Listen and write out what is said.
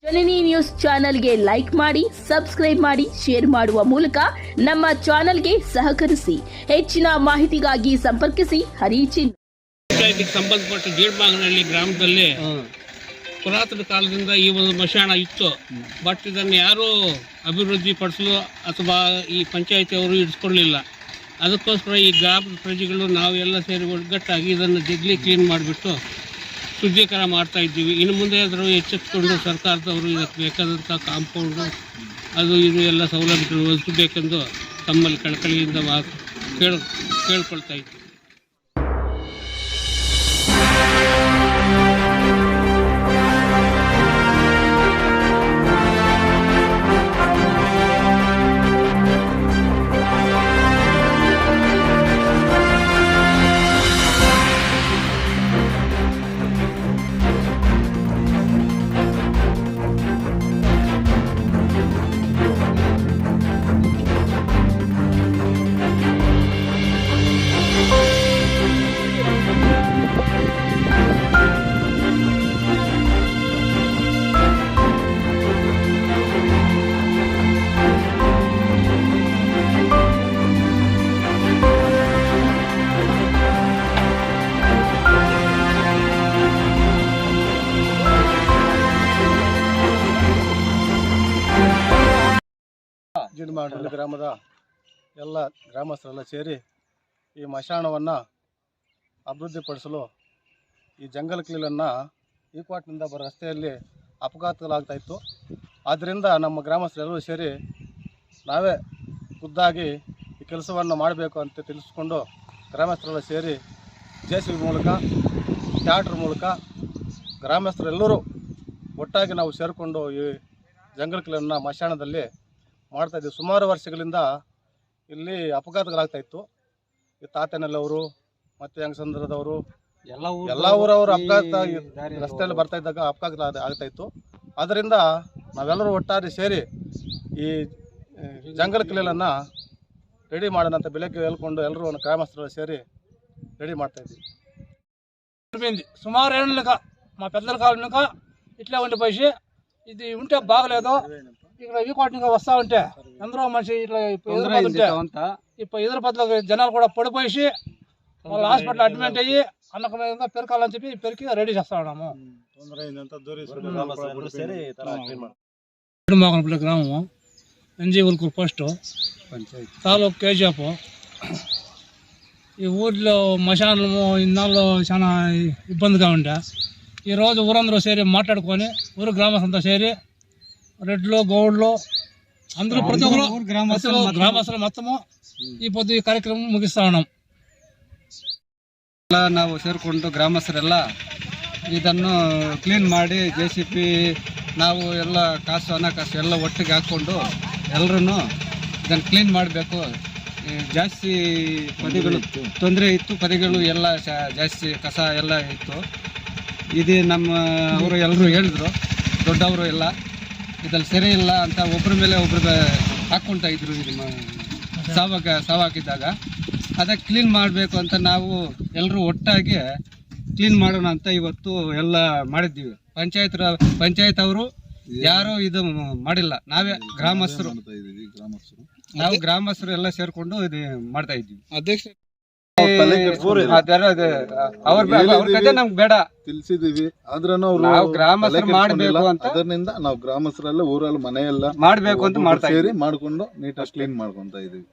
ಜನನಿ news ಚಾನೆಲ್ಗೆ like ಮಾಡಿ, subscribe ಮಾಡಿ, ಶೇರ್ ಮಾಡುವ ಮೂಲಕ ನಮ್ಮ ಚಾನೆಲ್ಗೆ ಸಹಕರಿಸಿ. ಹೆಚ್ಚಿನ ಮಾಹಿತಿಗಾಗಿ ಸಂಪರ್ಕಿಸಿ ಹರಿಚಿನ್. ಪಂಚಾಯತಿಗೆ ಸಂಬಂಧಪಟ್ಟ ಗೇಡ್ಮಾಗನಹಳ್ಳಿ ಗ್ರಾಮದಲ್ಲಿ ಪುರಾತನ ಕಾಲದಿಂದ ಈ ಒಂದು ಮಶಾಣ ಇತ್ತು. ಬಟ್ ಇದನ್ನು ಯಾರೂ ಅಭಿವೃದ್ಧಿ ಪಡಿಸಲು ಅಥವಾ ಈ ಪಂಚಾಯತಿಯವರು ಇಡಿಸ್ಕೊಳ್ಳಲಿಲ್ಲ. ಅದಕ್ಕೋಸ್ಕರ ಈ ಗ್ರಾಮದ ಪ್ರಜೆಗಳು ನಾವೆಲ್ಲ ಸೇರಿ ಒಗ್ಗಟ್ಟಾಗಿ ಇದನ್ನು ಜಗ್ಲಿ ಕ್ಲೀನ್ ಮಾಡಿಬಿಟ್ಟು ಶುದ್ಧೀಕರಣ ಮಾಡ್ತಾ ಇದ್ದೀವಿ. ಇನ್ನು ಮುಂದೆ ಆದರೂ ಎಚ್ಚೆತ್ತುಕೊಂಡು ಸರ್ಕಾರದವರು ಇದಕ್ಕೆ ಬೇಕಾದಂಥ ಕಾಂಪೌಂಡು ಅದು ಇದು ಎಲ್ಲ ಸೌಲಭ್ಯಗಳು ಒದಗಿಸಬೇಕೆಂದು ತಮ್ಮಲ್ಲಿ ಕಳಕಳಿಯಿಂದ ಕೇಳ್ಕೊಳ್ತಾ ಇದ್ದೀವಿ. ಜಿಡ್ಮಾಡಳ್ಳಿ ಗ್ರಾಮದ ಎಲ್ಲ ಗ್ರಾಮಸ್ಥರೆಲ್ಲ ಸೇರಿ ಈ ಮಶಾಣವನ್ನು ಅಭಿವೃದ್ಧಿಪಡಿಸಲು ಈ ಜಂಗಲ್ ಕ್ಲೀನನ್ನು ಈಕ್ವಾಟ್ನಿಂದ ಬರೋ ರಸ್ತೆಯಲ್ಲಿ ಅಪಘಾತಗಳಾಗ್ತಾಯಿತ್ತು. ಆದ್ದರಿಂದ ನಮ್ಮ ಗ್ರಾಮಸ್ಥರೆಲ್ಲರೂ ಸೇರಿ ನಾವೇ ಖುದ್ದಾಗಿ ಈ ಕೆಲಸವನ್ನು ಮಾಡಬೇಕು ಅಂತ ತಿಳಿಸ್ಕೊಂಡು ಗ್ರಾಮಸ್ಥರೆಲ್ಲ ಸೇರಿ JCB ಮೂಲಕ, ಟ್ಯಾಕ್ಟ್ರ್ ಮೂಲಕ ಗ್ರಾಮಸ್ಥರೆಲ್ಲರೂ ಒಟ್ಟಾಗಿ ನಾವು ಸೇರಿಕೊಂಡು ಈ ಜಂಗಲ್ ಕ್ಲೀನನ್ನು ಮಶಾಣದಲ್ಲಿ ಮಾಡ್ತಾಯಿದ್ದೀವಿ. ಸುಮಾರು ವರ್ಷಗಳಿಂದ ಇಲ್ಲಿ ಅಪಘಾತಗಳಾಗ್ತಾಯಿತ್ತು. ಈ ತಾತನಲ್ಲವರು ಮತ್ತು ಯಂಗಸಂದ್ರದವರು ಎಲ್ಲ ಊರವರು ಅಪಘಾತ ರಸ್ತೆಯಲ್ಲಿ ಬರ್ತಾ ಇದ್ದಾಗ ಅಪಘಾತ ಆಗ್ತಾಯಿತ್ತು. ಆದ್ದರಿಂದ ನಾವೆಲ್ಲರೂ ಒಟ್ಟಾರೆ ಸೇರಿ ಈ ಜಂಗಲ್ ಕ್ಲೀನನ್ನು ರೆಡಿ ಮಾಡೋಣ ಅಂತ ಬೆಳಗ್ಗೆ ಹೇಳ್ಕೊಂಡು ಎಲ್ಲರೂ ಗ್ರಾಮಸ್ಥರು ಸೇರಿ రెడీ మాట్లాడింది. సుమారు ఏళ్ళుగా మా పెద్దల కాలంగా ఇట్లా ఉండిపోయి ఇది ఉంటే బాగలేదు. ఇక్కడ ఈకోటిగా వస్తూ ఉంటే అందరూ మనిషి ఇట్లా ఇప్పుడు ఎదురు పద్ధతిలో జనాలు కూడా పడిపోయి వాళ్ళ హాస్పిటల్ అడ్మిట్ అయ్యి అన్నకమైన పెరకాలని చెప్పి పెరికి రెడీ చేస్తా ఉన్నాము. మోగనపల్లి గ్రామము, NG పోస్టు, తాలూకు కేజీఎఫ్. ఈ ఊర్లో మశానము ఇన్నాళ్ళు చాలా ఇబ్బందిగా ఉండే. ఈరోజు ఊరందరూ సేరి మాట్లాడుకొని ఊరు గ్రామస్తులంతా సేరి రెడ్లు గౌడ్లు అందరూ ప్రతి ఒక్కరు గ్రామస్తులు మొత్తము ఈ పొద్దు ఈ కార్యక్రమం ముగిస్తా ఉన్నాం. ನಾವು ಸೇರಿಕೊಂಡು ಗ್ರಾಮಸ್ಥರೆಲ್ಲ ಇದನ್ನು ಕ್ಲೀನ್ ಮಾಡಿ JCB ನಾವು ಎಲ್ಲ ಕಾಸು ಹಣಕಾಸು ಎಲ್ಲ ಒಟ್ಟಿಗೆ ಹಾಕ್ಕೊಂಡು ಎಲ್ಲರೂ ಇದನ್ನು ಕ್ಲೀನ್ ಮಾಡಬೇಕು. ಜಾಸ್ತಿ ಪದಿಗಳು ತೊಂದರೆ ಇತ್ತು, ಪದಿಗಳು ಎಲ್ಲ ಜಾಸ್ತಿ ಕಸ ಎಲ್ಲ ಇತ್ತು. ಇದು ನಮ್ಮ ಅವರು ಎಲ್ಲರೂ ಹೇಳಿದ್ರು, ದೊಡ್ಡವರು ಎಲ್ಲ ಇದ್ರಲ್ಲಿ ಸರಿ ಇಲ್ಲ ಅಂತ ಒಬ್ಬರ ಮೇಲೆ ಒಬ್ರಿಗೆ ಹಾಕ್ಕೊಳ್ತಾ ಇದ್ರು. ಇದು ಸಾವಾಗಿದ್ದಾಗ ಅದಕ್ಕೆ ಕ್ಲೀನ್ ಮಾಡಬೇಕು ಅಂತ ನಾವು ಎಲ್ಲರೂ ಒಟ್ಟಾಗಿ ಕ್ಲೀನ್ ಮಾಡೋಣ ಅಂತ ಇವತ್ತು ಎಲ್ಲ ಮಾಡಿದ್ದೀವಿ. ಪಂಚಾಯತ್ ಅವರು ಯಾರೂ ಇದು ಮಾಡಿಲ್ಲ, ನಾವೇ ಗ್ರಾಮಸ್ಥರು ಎಲ್ಲ ಸೇರ್ಕೊಂಡು ಇದು ಮಾಡ್ತಾ ಇದ್ದೀವಿ. ಅಧ್ಯಕ್ಷ ಅವ್ರ ಕತೆ ನಮ್ಗೆ ಬೇಡ ತಿಳಿಸಿದೀವಿ. ಆದ್ರೂ ನಾವು ಗ್ರಾಮಸ್ಥರು ಮಾಡಬೇಕು ಅಂತ ಅದರಿಂದ ನಾವು ಗ್ರಾಮಸ್ಥರೆಲ್ಲ ಊರಲ್ಲಿ ಮನೆಯೆಲ್ಲ ಮಾಡಬೇಕು ಅಂತ ಮಾಡ್ತಾ ಸೇರಿ ಮಾಡ್ಕೊಂಡು ನೀಟಾಗಿ ಕ್ಲೀನ್ ಮಾಡ್ಕೊಂತ ಇದೀವಿ.